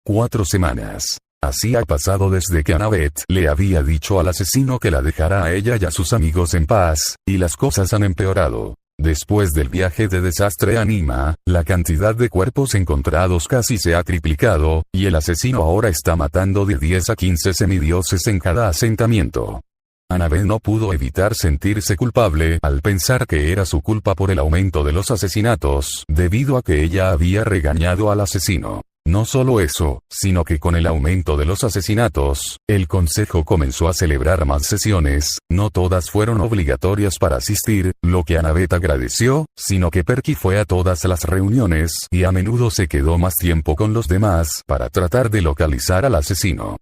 4 semanas. Así ha pasado desde que Annabeth le había dicho al asesino que la dejara a ella y a sus amigos en paz, y las cosas han empeorado. Después del viaje de desastre a Nima, la cantidad de cuerpos encontrados casi se ha triplicado, y el asesino ahora está matando de 10 a 15 semidioses en cada asentamiento. Annabeth no pudo evitar sentirse culpable al pensar que era su culpa por el aumento de los asesinatos, debido a que ella había regañado al asesino. No solo eso, sino que con el aumento de los asesinatos, el consejo comenzó a celebrar más sesiones, no todas fueron obligatorias para asistir, lo que Annabeth agradeció, sino que Perky fue a todas las reuniones y a menudo se quedó más tiempo con los demás para tratar de localizar al asesino.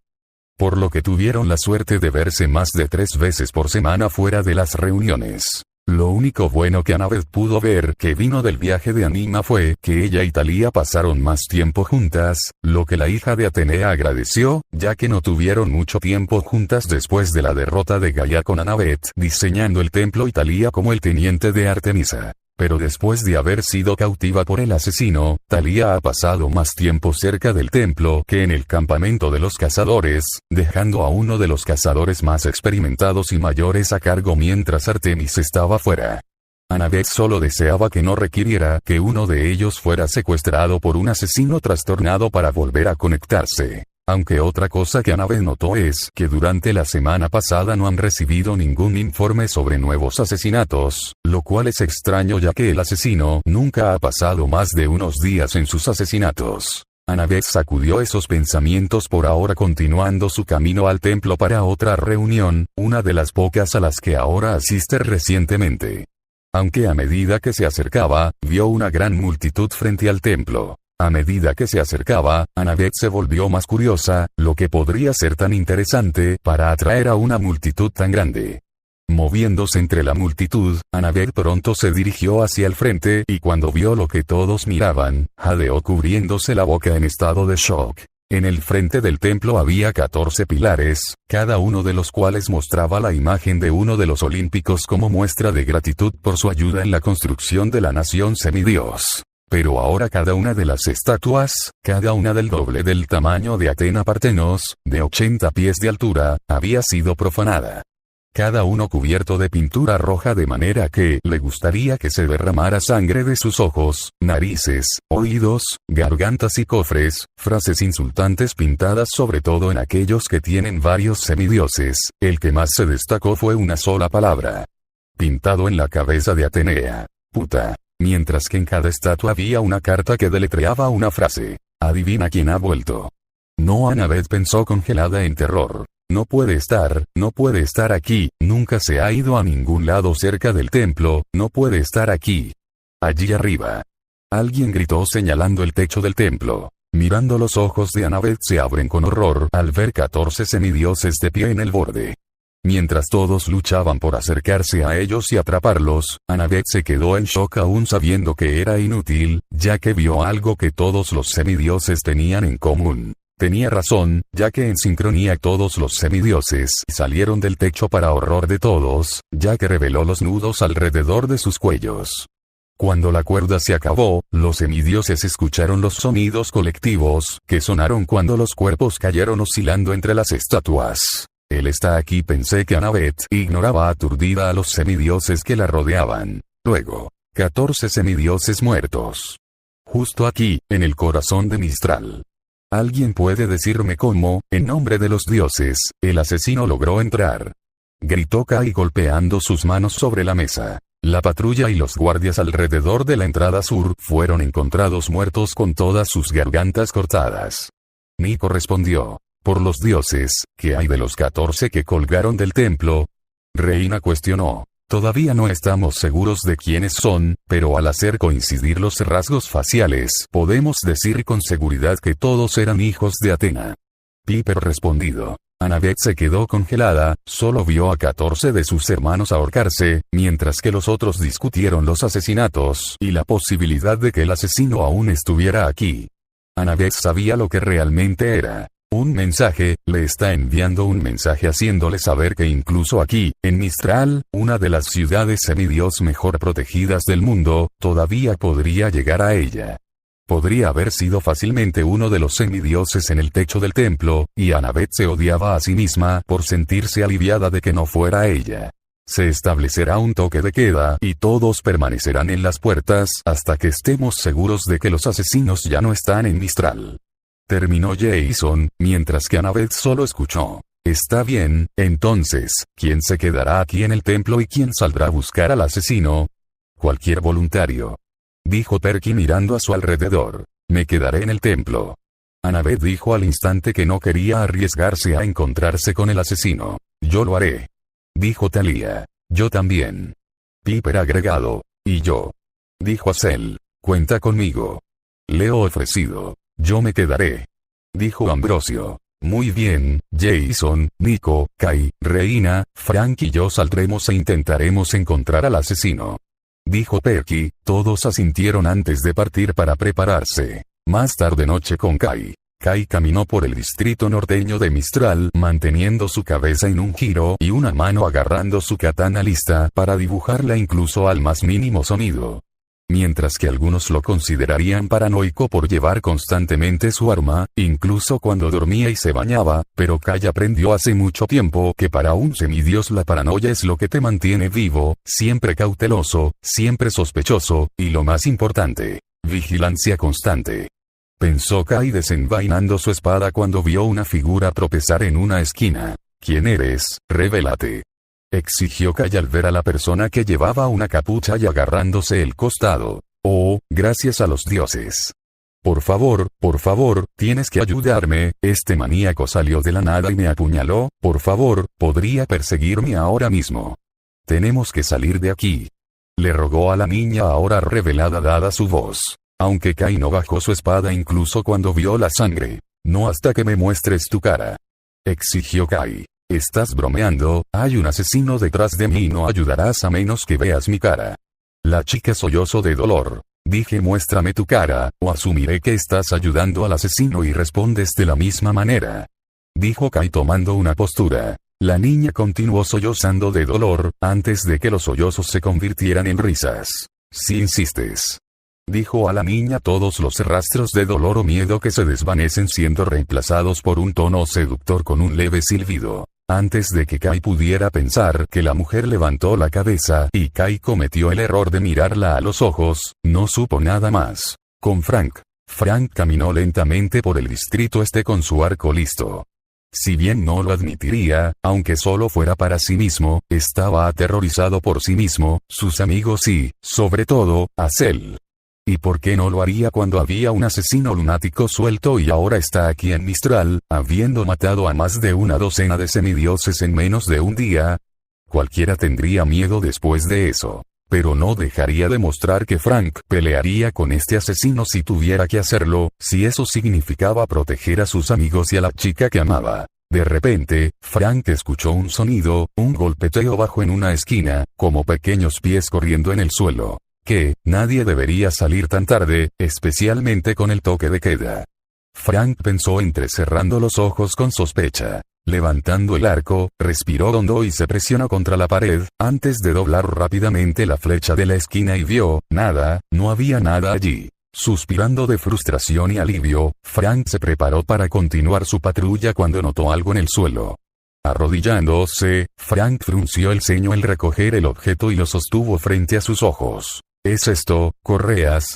Por lo que tuvieron la suerte de verse más de 3 veces por semana fuera de las reuniones. Lo único bueno que Annabeth pudo ver que vino del viaje de Anima fue que ella y Thalía pasaron más tiempo juntas, lo que la hija de Atenea agradeció, ya que no tuvieron mucho tiempo juntas después de la derrota de Gaia con Annabeth diseñando el templo y Thalía como el teniente de Artemisa. Pero después de haber sido cautiva por el asesino, Thalía ha pasado más tiempo cerca del templo que en el campamento de los cazadores, dejando a uno de los cazadores más experimentados y mayores a cargo mientras Artemis estaba fuera. Annabeth solo deseaba que no requiriera que uno de ellos fuera secuestrado por un asesino trastornado para volver a conectarse. Aunque otra cosa que Annabeth notó es que durante la semana pasada no han recibido ningún informe sobre nuevos asesinatos, lo cual es extraño ya que el asesino nunca ha pasado más de unos días en sus asesinatos. Annabeth sacudió esos pensamientos por ahora continuando su camino al templo para otra reunión, una de las pocas a las que ahora asiste recientemente. Aunque a medida que se acercaba, vio una gran multitud frente al templo. A medida que se acercaba, Annabeth se volvió más curiosa, lo que podría ser tan interesante para atraer a una multitud tan grande. Moviéndose entre la multitud, Annabeth pronto se dirigió hacia el frente y cuando vio lo que todos miraban, jadeó cubriéndose la boca en estado de shock. En el frente del templo había 14 pilares, cada uno de los cuales mostraba la imagen de uno de los olímpicos como muestra de gratitud por su ayuda en la construcción de la nación semidios. Pero ahora cada una de las estatuas, cada una del doble del tamaño de Atena Partenos, de 80 pies de altura, había sido profanada. Cada uno cubierto de pintura roja de manera que le gustaría que se derramara sangre de sus ojos, narices, oídos, gargantas y cofres, frases insultantes pintadas sobre todo en aquellos que tienen varios semidioses. El que más se destacó fue una sola palabra. Pintado en la cabeza de Atenea. Puta. Mientras que en cada estatua había una carta que deletreaba una frase. Adivina quién ha vuelto. No, Annabeth pensó congelada en terror. No puede estar aquí, nunca se ha ido a ningún lado cerca del templo, no puede estar aquí. Allí arriba. Alguien gritó señalando el techo del templo. Mirando los ojos de Annabeth se abren con horror al ver 14 semidioses de pie en el borde. Mientras todos luchaban por acercarse a ellos y atraparlos, Annabeth se quedó en shock aún sabiendo que era inútil, ya que vio algo que todos los semidioses tenían en común. Tenía razón, ya que en sincronía todos los semidioses salieron del techo para horror de todos, ya que reveló los nudos alrededor de sus cuellos. Cuando la cuerda se acabó, los semidioses escucharon los sonidos colectivos que sonaron cuando los cuerpos cayeron oscilando entre las estatuas. Él está aquí, pensé que Annabeth ignoraba aturdida a los semidioses que la rodeaban. Luego, 14 semidioses muertos. Justo aquí, en el corazón de Mistral. ¿Alguien puede decirme cómo, en nombre de los dioses, el asesino logró entrar? Gritó Kai golpeando sus manos sobre la mesa. La patrulla y los guardias alrededor de la entrada sur fueron encontrados muertos con todas sus gargantas cortadas. Nico respondió. Por los dioses, ¿qué hay de los 14 que colgaron del templo? Reina cuestionó. Todavía no estamos seguros de quiénes son, pero al hacer coincidir los rasgos faciales, podemos decir con seguridad que todos eran hijos de Atena. Piper respondido. Annabeth se quedó congelada, solo vio a 14 de sus hermanos ahorcarse, mientras que los otros discutieron los asesinatos y la posibilidad de que el asesino aún estuviera aquí. Annabeth sabía lo que realmente era. Un mensaje, le está enviando un mensaje haciéndole saber que incluso aquí, en Mistral, una de las ciudades semidios mejor protegidas del mundo, todavía podría llegar a ella. Podría haber sido fácilmente uno de los semidioses en el techo del templo, y Annabeth se odiaba a sí misma por sentirse aliviada de que no fuera ella. Se establecerá un toque de queda y todos permanecerán en las puertas hasta que estemos seguros de que los asesinos ya no están en Mistral. Terminó Jason, mientras que Annabeth solo escuchó. Está bien, entonces, ¿quién se quedará aquí en el templo y quién saldrá a buscar al asesino? Cualquier voluntario. Dijo Perky mirando a su alrededor. Me quedaré en el templo. Annabeth dijo al instante que no quería arriesgarse a encontrarse con el asesino. Yo lo haré. Dijo Talia. Yo también. Piper agregado. Y yo. Dijo Hazel. Cuenta conmigo. Leo ofrecido. Yo me quedaré. Dijo Ambrosio. Muy bien, Jason, Nico, Kai, Reina, Frank y yo saldremos e intentaremos encontrar al asesino. Dijo Perky. Todos asintieron antes de partir para prepararse. Más tarde noche con Kai. Kai caminó por el distrito norteño de Mistral manteniendo su cabeza en un giro y una mano agarrando su katana lista para dibujarla incluso al más mínimo sonido. Mientras que algunos lo considerarían paranoico por llevar constantemente su arma, incluso cuando dormía y se bañaba, pero Kai aprendió hace mucho tiempo que para un semidios la paranoia es lo que te mantiene vivo, siempre cauteloso, siempre sospechoso, y lo más importante, vigilancia constante. Pensó Kai desenvainando su espada cuando vio una figura tropezar en una esquina. ¿Quién eres? Revélate. Exigió Kai al ver a la persona que llevaba una capucha y agarrándose el costado. Oh, gracias a los dioses. Por favor, tienes que ayudarme, este maníaco salió de la nada y me apuñaló, por favor, podría perseguirme ahora mismo. Tenemos que salir de aquí. Le rogó a la niña ahora revelada dada su voz. Aunque Kai no bajó su espada incluso cuando vio la sangre. No hasta que me muestres tu cara. Exigió Kai. Estás bromeando, hay un asesino detrás de mí y no ayudarás a menos que veas mi cara. La chica sollozó de dolor. Dije muéstrame tu cara, o asumiré que estás ayudando al asesino y respondes de la misma manera. Dijo Kai tomando una postura. La niña continuó sollozando de dolor, antes de que los sollozos se convirtieran en risas. Si insistes. Dijo a la niña todos los rastros de dolor o miedo que se desvanecen siendo reemplazados por un tono seductor con un leve silbido. Antes de que Kai pudiera pensar que la mujer levantó la cabeza y Kai cometió el error de mirarla a los ojos, no supo nada más. Con Frank. Frank caminó lentamente por el distrito este con su arco listo. Si bien no lo admitiría, aunque solo fuera para sí mismo, estaba aterrorizado por sí mismo, sus amigos y, sobre todo, Hazel. ¿Y por qué no lo haría cuando había un asesino lunático suelto y ahora está aquí en Mistral, habiendo matado a más de una docena de semidioses en menos de un día? Cualquiera tendría miedo después de eso. Pero no dejaría de mostrar que Frank pelearía con este asesino si tuviera que hacerlo, si eso significaba proteger a sus amigos y a la chica que amaba. De repente, Frank escuchó un sonido, un golpeteo bajo en una esquina, como pequeños pies corriendo en el suelo. Que, nadie debería salir tan tarde, especialmente con el toque de queda. Frank pensó entrecerrando los ojos con sospecha. Levantando el arco, respiró hondo y se presionó contra la pared, antes de doblar rápidamente la flecha de la esquina y vio, nada, no había nada allí. Suspirando de frustración y alivio, Frank se preparó para continuar su patrulla cuando notó algo en el suelo. Arrodillándose, Frank frunció el ceño al recoger el objeto y lo sostuvo frente a sus ojos. ¿Es esto, correas?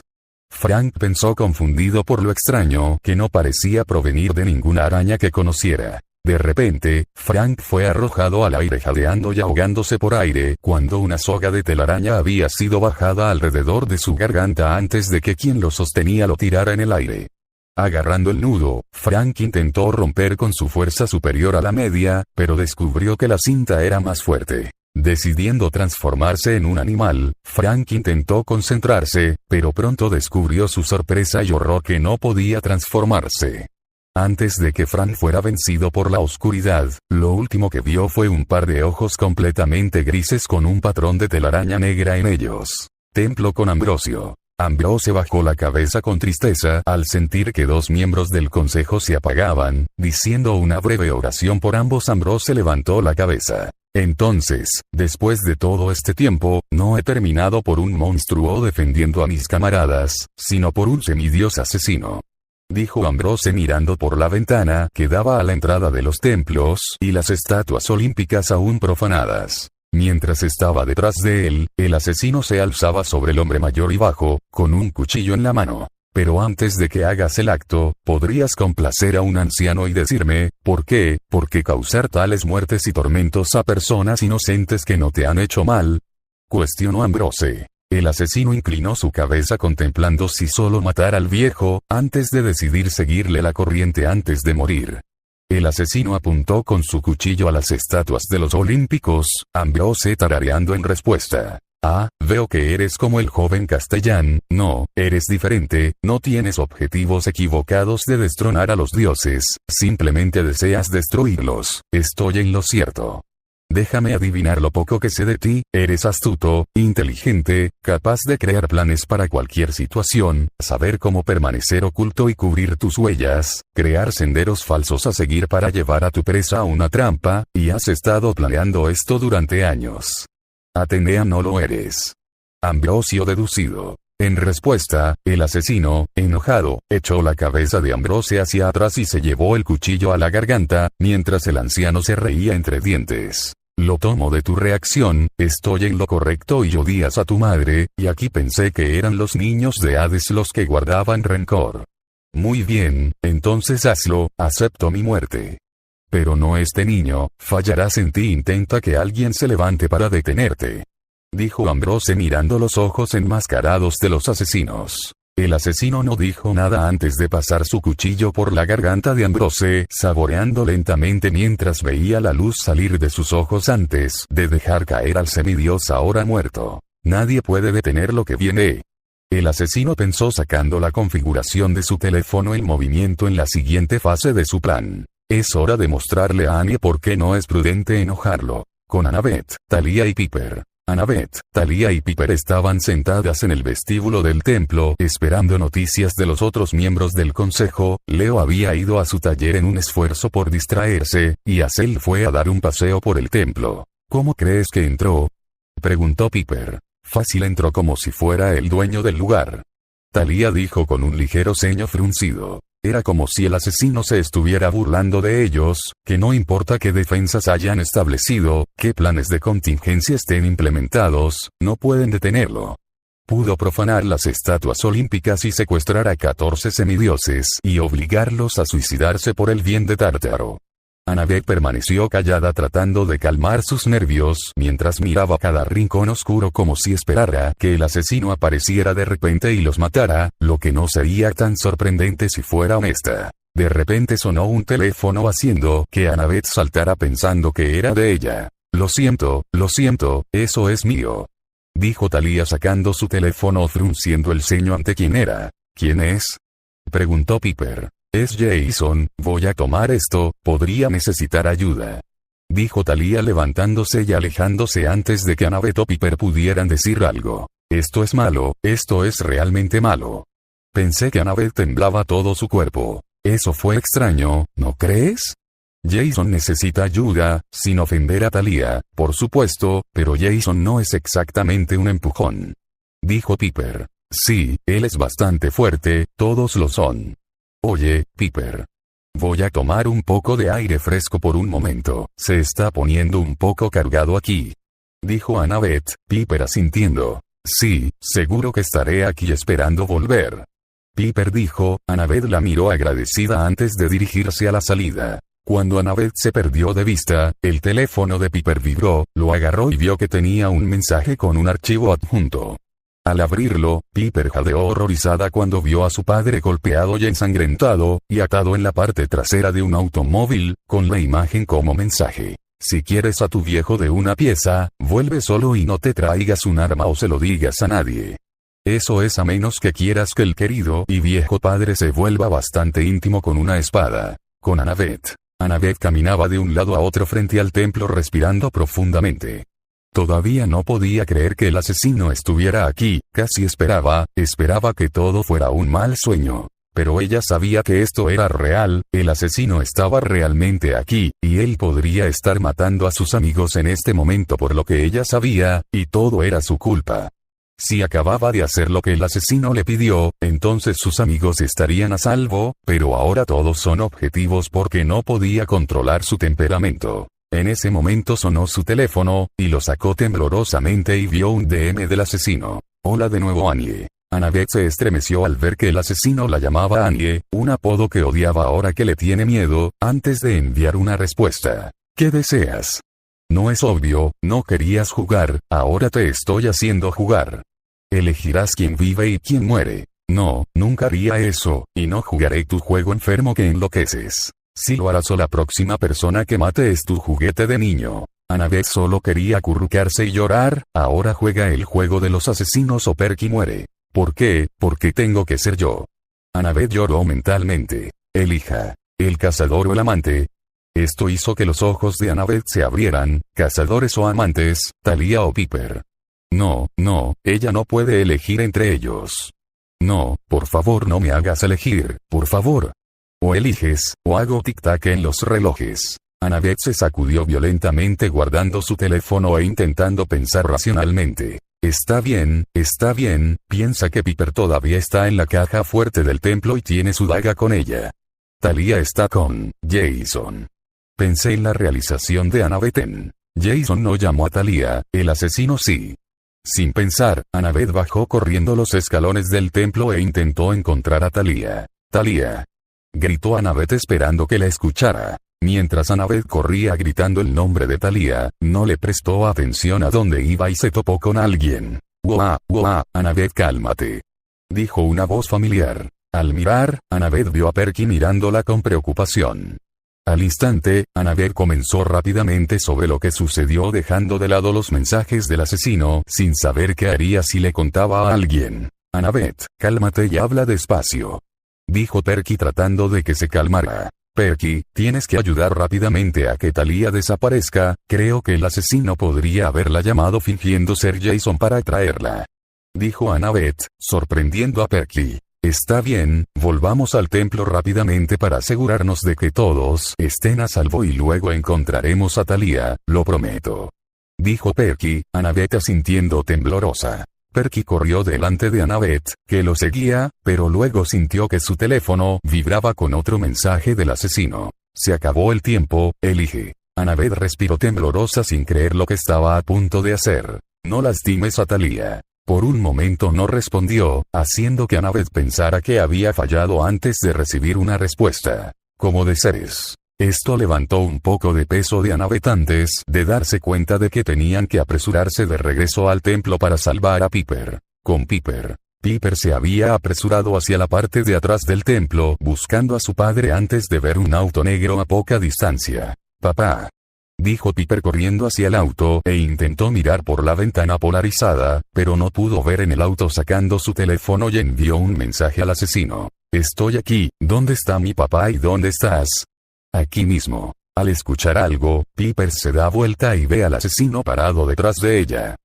Frank pensó confundido por lo extraño que no parecía provenir de ninguna araña que conociera. De repente, Frank fue arrojado al aire jadeando y ahogándose por aire cuando una soga de telaraña había sido bajada alrededor de su garganta antes de que quien lo sostenía lo tirara en el aire. Agarrando el nudo, Frank intentó romper con su fuerza superior a la media, pero descubrió que la cinta era más fuerte. Decidiendo transformarse en un animal, Frank intentó concentrarse, pero pronto descubrió su sorpresa y horror que no podía transformarse. Antes de que Frank fuera vencido por la oscuridad, lo último que vio fue un par de ojos completamente grises con un patrón de telaraña negra en ellos. Templo con Ambrosio. Ambrose bajó la cabeza con tristeza al sentir que dos miembros del consejo se apagaban, diciendo una breve oración por ambos. Ambrose levantó la cabeza. Entonces, después de todo este tiempo, no he terminado por un monstruo defendiendo a mis camaradas, sino por un semidios asesino. Dijo Ambrose mirando por la ventana que daba a la entrada de los templos y las estatuas olímpicas aún profanadas. Mientras estaba detrás de él, el asesino se alzaba sobre el hombre mayor y bajo, con un cuchillo en la mano. Pero antes de que hagas el acto, podrías complacer a un anciano y decirme, ¿por qué? ¿Por qué causar tales muertes y tormentos a personas inocentes que no te han hecho mal? Cuestionó Ambrose. El asesino inclinó su cabeza contemplando si solo matar al viejo, antes de decidir seguirle la corriente antes de morir. El asesino apuntó con su cuchillo a las estatuas de los olímpicos, Ambrose tarareando en respuesta. Ah, veo que eres como el joven Castellán, no, eres diferente, no tienes objetivos equivocados de destronar a los dioses, simplemente deseas destruirlos, estoy en lo cierto. Déjame adivinar lo poco que sé de ti, eres astuto, inteligente, capaz de crear planes para cualquier situación, saber cómo permanecer oculto y cubrir tus huellas, crear senderos falsos a seguir para llevar a tu presa a una trampa, y has estado planeando esto durante años. Atenea, no lo eres. Ambrosio deducido. En respuesta, el asesino, enojado, echó la cabeza de Ambrose hacia atrás y se llevó el cuchillo a la garganta, mientras el anciano se reía entre dientes. Lo tomo de tu reacción, estoy en lo correcto y odias a tu madre, y aquí pensé que eran los niños de Hades los que guardaban rencor. Muy bien, entonces hazlo, acepto mi muerte. Pero no este niño, fallarás en ti, intenta que alguien se levante para detenerte. Dijo Ambrose mirando los ojos enmascarados de los asesinos. El asesino no dijo nada antes de pasar su cuchillo por la garganta de Ambrose, saboreando lentamente mientras veía la luz salir de sus ojos antes de dejar caer al semidios ahora muerto. Nadie puede detener lo que viene. El asesino pensó sacando la configuración de su teléfono en movimiento en la siguiente fase de su plan. Es hora de mostrarle a Annie por qué no es prudente enojarlo. Con Annabeth, Thalia y Piper. Annabeth, Thalia y Piper estaban sentadas en el vestíbulo del templo esperando noticias de los otros miembros del consejo. Leo había ido a su taller en un esfuerzo por distraerse, y Azel fue a dar un paseo por el templo. ¿Cómo crees que entró?, preguntó Piper. Fácil, entró como si fuera el dueño del lugar. Thalia dijo con un ligero ceño fruncido. Era como si el asesino se estuviera burlando de ellos, que no importa qué defensas hayan establecido, qué planes de contingencia estén implementados, no pueden detenerlo. Pudo profanar las estatuas olímpicas y secuestrar a 14 semidioses y obligarlos a suicidarse por el bien de Tártaro. Annabeth permaneció callada tratando de calmar sus nervios mientras miraba cada rincón oscuro como si esperara que el asesino apareciera de repente y los matara, lo que no sería tan sorprendente si fuera honesta. De repente sonó un teléfono haciendo que Annabeth saltara pensando que era de ella. Lo siento, eso es mío. Dijo Thalia sacando su teléfono frunciendo el ceño ante quién era. ¿Quién es?, preguntó Piper. Es Jason, voy a tomar esto, podría necesitar ayuda. Dijo Thalia levantándose y alejándose antes de que Annabeth o Piper pudieran decir algo. Esto es malo, esto es realmente malo. Pensé que Annabeth temblaba todo su cuerpo. Eso fue extraño, ¿no crees? Jason necesita ayuda, sin ofender a Thalia, por supuesto, pero Jason no es exactamente un empujón. Dijo Piper. Sí, él es bastante fuerte, todos lo son. Oye, Piper. Voy a tomar un poco de aire fresco por un momento, se está poniendo un poco cargado aquí. Dijo Annabeth, Piper asintiendo. Sí, seguro que estaré aquí esperando volver. Piper dijo, Annabeth la miró agradecida antes de dirigirse a la salida. Cuando Annabeth se perdió de vista, el teléfono de Piper vibró, lo agarró y vio que tenía un mensaje con un archivo adjunto. Al abrirlo, Piper jadeó horrorizada cuando vio a su padre golpeado y ensangrentado, y atado en la parte trasera de un automóvil, con la imagen como mensaje. Si quieres a tu viejo de una pieza, vuelve solo y no te traigas un arma o se lo digas a nadie. Eso es a menos que quieras que el querido y viejo padre se vuelva bastante íntimo con una espada. Con Annabeth. Annabeth caminaba de un lado a otro frente al templo respirando profundamente. Todavía no podía creer que el asesino estuviera aquí, casi esperaba que todo fuera un mal sueño. pero ella sabía que esto era real, el asesino estaba realmente aquí, y él podría estar matando a sus amigos en este momento por lo que ella sabía, y todo era su culpa. Si acababa de hacer lo que el asesino le pidió, entonces sus amigos estarían a salvo, pero ahora todos son objetivos porque no podía controlar su temperamento. En ese momento sonó su teléfono, y lo sacó temblorosamente y vio un DM del asesino. Hola de nuevo Annie. Annabeth se estremeció al ver que el asesino la llamaba Annie, un apodo que odiaba ahora que le tiene miedo, antes de enviar una respuesta. ¿Qué deseas? No es obvio, no querías jugar, ahora te estoy haciendo jugar. Elegirás quién vive y quién muere. No, nunca haría eso, y no jugaré tu juego enfermo que enloqueces. Si lo harás o la próxima persona que mate es tu juguete de niño. Annabeth solo quería acurrucarse y llorar, ahora juega el juego de los asesinos o Perky muere. ¿Por qué? Porque tengo que ser yo. Annabeth lloró mentalmente. Elija. ¿El cazador o el amante? Esto hizo que los ojos de Annabeth se abrieran, cazadores o amantes, Talia o Piper. No, ella no puede elegir entre ellos. No, por favor no me hagas elegir, por favor. O eliges, o hago tic-tac en los relojes. Annabeth se sacudió violentamente guardando su teléfono e intentando pensar racionalmente. Está bien, piensa que Piper todavía está en la caja fuerte del templo y tiene su daga con ella. Talia está con Jason. Pensé en la realización de Annabeth. Jason no llamó a Talia, el asesino sí. Sin pensar, Annabeth bajó corriendo los escalones del templo e intentó encontrar a Talia. Talia. Gritó Annabeth esperando que la escuchara. Mientras Annabeth corría gritando el nombre de Talia, no le prestó atención a dónde iba y se topó con alguien. «Wow, Annabeth cálmate», dijo una voz familiar. Al mirar, Annabeth vio a Perky mirándola con preocupación. Al instante, Annabeth comenzó rápidamente sobre lo que sucedió dejando de lado los mensajes del asesino sin saber qué haría si le contaba a alguien. «Annabeth, cálmate y habla despacio», dijo Perky tratando de que se calmara. «Perky, tienes que ayudar rápidamente a que Talia desaparezca, creo que el asesino podría haberla llamado fingiendo ser Jason para atraerla», dijo Annabeth, sorprendiendo a Perky. «Está bien, volvamos al templo rápidamente para asegurarnos de que todos estén a salvo y luego encontraremos a Talia, lo prometo», dijo Perky, Annabeth asintiendo temblorosa. Perky corrió delante de Annabeth, que lo seguía, pero luego sintió que su teléfono vibraba con otro mensaje del asesino. «Se acabó el tiempo, elige». Annabeth respiró temblorosa sin creer lo que estaba a punto de hacer. «No lastimes a Talia». Por un momento no respondió, haciendo que Annabeth pensara que había fallado antes de recibir una respuesta. «¿Cómo desees». Esto levantó un poco de peso de Annabeth antes de darse cuenta de que tenían que apresurarse de regreso al templo para salvar a Piper. Con Piper. Piper se había apresurado hacia la parte de atrás del templo buscando a su padre antes de ver un auto negro a poca distancia. «Papá», dijo Piper corriendo hacia el auto e intentó mirar por la ventana polarizada, pero no pudo ver en el auto sacando su teléfono y envió un mensaje al asesino. «Estoy aquí, ¿dónde está mi papá y dónde estás?» «Aquí mismo». Al escuchar algo, Piper se da vuelta y ve al asesino parado detrás de ella.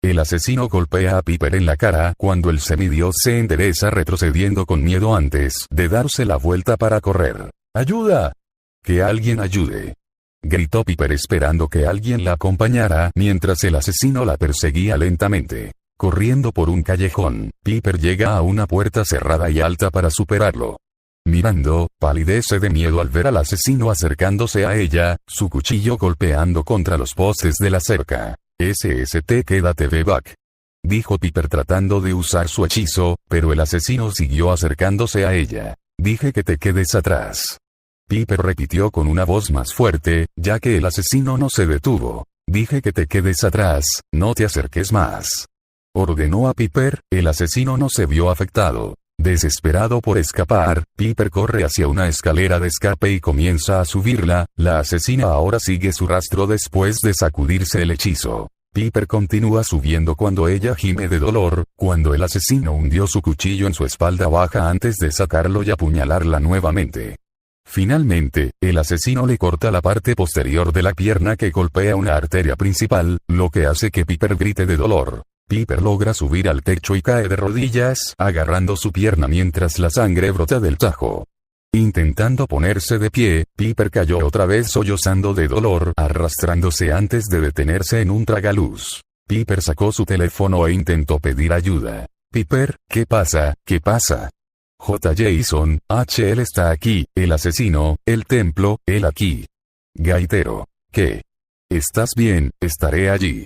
El asesino golpea a Piper en la cara cuando el semidios se endereza retrocediendo con miedo antes de darse la vuelta para correr. «¡Ayuda! ¡Que alguien ayude!», gritó Piper esperando que alguien la acompañara mientras el asesino la perseguía lentamente. Corriendo por un callejón, Piper llega a una puerta cerrada y alta para superarlo. Mirando, palidece de miedo al ver al asesino acercándose a ella, su cuchillo golpeando contra los postes de la cerca. «SST quédate back», dijo Piper tratando de usar su hechizo, pero el asesino siguió acercándose a ella. «Dije que te quedes atrás». Piper repitió con una voz más fuerte, ya que el asesino no se detuvo. «Dije que te quedes atrás, no te acerques más», ordenó a Piper. El asesino no se vio afectado. Desesperado por escapar, Piper corre hacia una escalera de escape y comienza a subirla. La asesina ahora sigue su rastro después de sacudirse el hechizo. Piper continúa subiendo cuando ella gime de dolor, cuando el asesino hundió su cuchillo en su espalda baja antes de sacarlo y apuñalarla nuevamente. Finalmente, el asesino le corta la parte posterior de la pierna que golpea una arteria principal, lo que hace que Piper grite de dolor. Piper logra subir al techo y cae de rodillas, agarrando su pierna mientras la sangre brota del tajo. Intentando ponerse de pie, Piper cayó otra vez sollozando de dolor, arrastrándose antes de detenerse en un tragaluz. Piper sacó su teléfono e intentó pedir ayuda. Piper, ¿qué pasa? ¿Qué pasa? J. Jason, él está aquí, el asesino, el templo, él aquí. Gaitero. ¿Qué? ¿Estás bien? Estaré allí.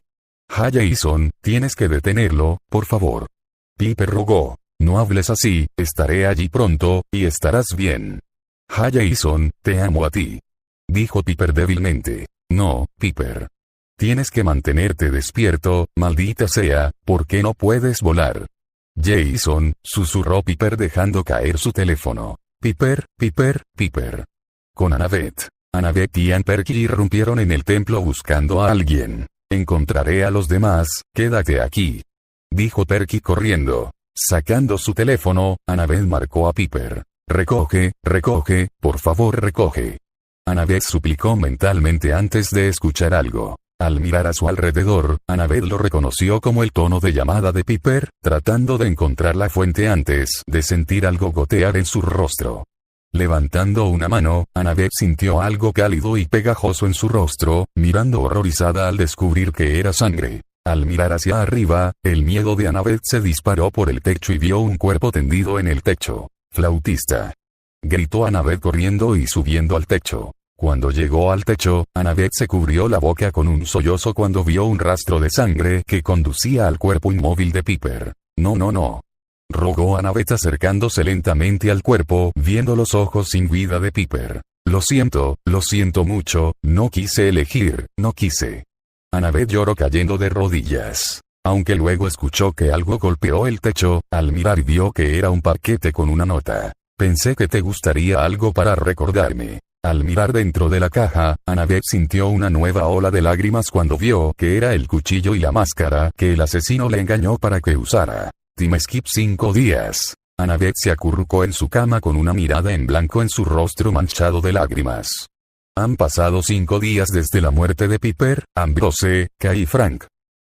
Jason, tienes que detenerlo, por favor. Piper rogó. No hables así, estaré allí pronto, y estarás bien. Jason, te amo a ti. Dijo Piper débilmente. No, Piper. Tienes que mantenerte despierto, maldita sea, ¿por qué no puedes volar? Jason, susurró Piper dejando caer su teléfono. Piper. Con Annabeth. Annabeth y Ann Perky irrumpieron en el templo buscando a alguien. Encontraré a los demás, quédate aquí. Dijo Perky corriendo. Sacando su teléfono, Annabeth marcó a Piper. Recoge, por favor recoge. Annabeth suplicó mentalmente antes de escuchar algo. Al mirar a su alrededor, Annabeth lo reconoció como el tono de llamada de Piper, tratando de encontrar la fuente antes de sentir algo gotear en su rostro. Levantando una mano, Annabeth sintió algo cálido y pegajoso en su rostro, mirando horrorizada al descubrir que era sangre. Al mirar hacia arriba, el miedo de Annabeth se disparó por el techo y vio un cuerpo tendido en el techo. Flautista. Gritó Annabeth corriendo y subiendo al techo. Cuando llegó al techo, Annabeth se cubrió la boca con un sollozo cuando vio un rastro de sangre que conducía al cuerpo inmóvil de Piper. No. Rogó Annabeth acercándose lentamente al cuerpo, viendo los ojos sin vida de Piper. Lo siento mucho, no quise elegir, no quise. Annabeth lloró cayendo de rodillas. Aunque luego escuchó que algo golpeó el techo, al mirar vio que era un paquete con una nota. Pensé que te gustaría algo para recordarme. Al mirar dentro de la caja, Annabeth sintió una nueva ola de lágrimas cuando vio que era el cuchillo y la máscara que el asesino le engañó para que usara. Time skip 5 días. Annabeth se acurrucó en su cama con una mirada en blanco en su rostro manchado de lágrimas. Han pasado 5 días desde la muerte de Piper, Ambrose, Kay y Frank.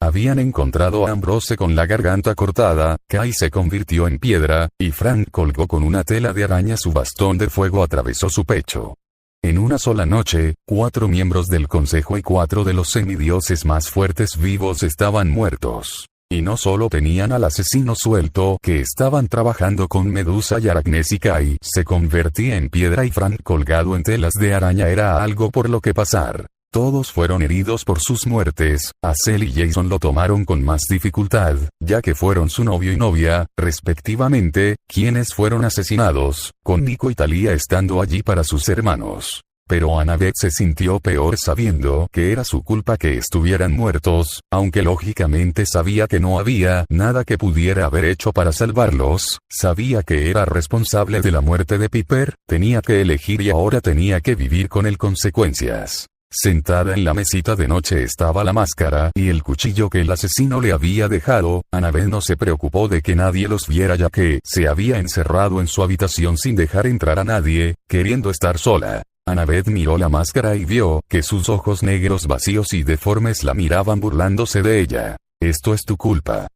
Habían encontrado a Ambrose con la garganta cortada, Kay se convirtió en piedra, y Frank colgó con una tela de araña. Su bastón de fuego atravesó su pecho. En una sola noche, 4 miembros del consejo y 4 de los semidioses más fuertes vivos estaban muertos. Y no solo tenían al asesino suelto que estaban trabajando con Medusa y Aracnes y Kay se convertía en piedra y Frank colgado en telas de araña era algo por lo que pasar. Todos fueron heridos por sus muertes. Hazel y Jason lo tomaron con más dificultad, ya que fueron su novio y novia, respectivamente, quienes fueron asesinados, con Nico y Talia estando allí para sus hermanos. Pero Annabeth se sintió peor sabiendo que era su culpa que estuvieran muertos, aunque lógicamente sabía que no había nada que pudiera haber hecho para salvarlos, sabía que era responsable de la muerte de Piper, tenía que elegir y ahora tenía que vivir con el consecuencias. Sentada en la mesita de noche estaba la máscara y el cuchillo que el asesino le había dejado. Annabeth no se preocupó de que nadie los viera ya que se había encerrado en su habitación sin dejar entrar a nadie, queriendo estar sola. Annabeth miró la máscara y vio que sus ojos negros vacíos y deformes la miraban burlándose de ella. Esto es tu culpa,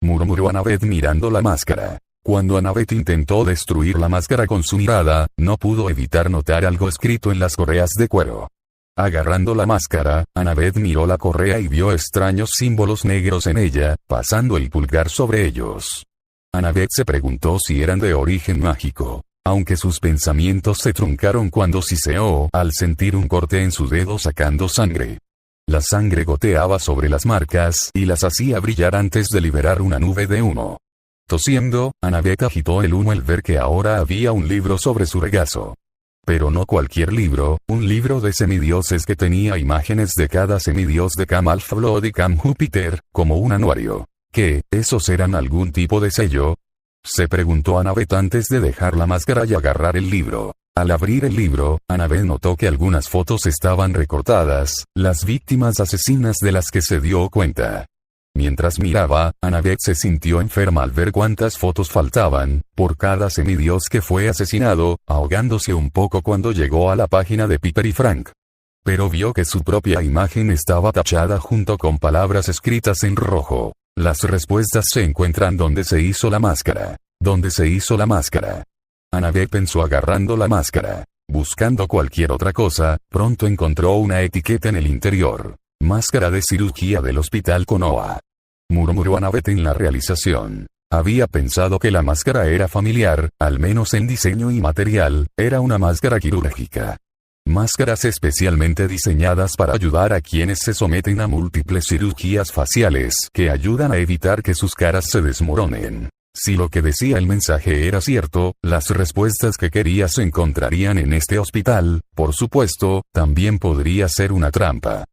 murmuró Annabeth mirando la máscara. Cuando Annabeth intentó destruir la máscara con su mirada, no pudo evitar notar algo escrito en las correas de cuero. Agarrando la máscara, Annabeth miró la correa y vio extraños símbolos negros en ella, pasando el pulgar sobre ellos. Annabeth se preguntó si eran de origen mágico, aunque sus pensamientos se truncaron cuando siseó al sentir un corte en su dedo sacando sangre. La sangre goteaba sobre las marcas y las hacía brillar antes de liberar una nube de humo. Tosiendo, Annabeth agitó el humo al ver que ahora había un libro sobre su regazo. Pero no cualquier libro, un libro de semidioses que tenía imágenes de cada semidios de Cam Alpha Blood y Cam Júpiter, como un anuario. ¿Qué, esos eran algún tipo de sello? Se preguntó Annabeth antes de dejar la máscara y agarrar el libro. Al abrir el libro, Annabeth notó que algunas fotos estaban recortadas, las víctimas asesinas de las que se dio cuenta. Mientras miraba, Annabeth se sintió enferma al ver cuántas fotos faltaban, por cada semidios que fue asesinado, ahogándose un poco cuando llegó a la página de Piper y Frank. Pero vio que su propia imagen estaba tachada junto con palabras escritas en rojo. Las respuestas se encuentran donde se hizo la máscara. ¿Dónde se hizo la máscara? Annabeth pensó agarrando la máscara. Buscando cualquier otra cosa, pronto encontró una etiqueta en el interior. Máscara de cirugía del hospital Konoha. Murmuró Annabeth en la realización. Había pensado que la máscara era familiar, al menos en diseño y material, era una máscara quirúrgica. Máscaras especialmente diseñadas para ayudar a quienes se someten a múltiples cirugías faciales que ayudan a evitar que sus caras se desmoronen. Si lo que decía el mensaje era cierto, las respuestas que quería se encontrarían en este hospital, por supuesto, también podría ser una trampa.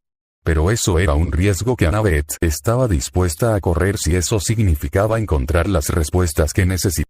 Pero eso era un riesgo que Annabeth estaba dispuesta a correr si eso significaba encontrar las respuestas que necesitaba.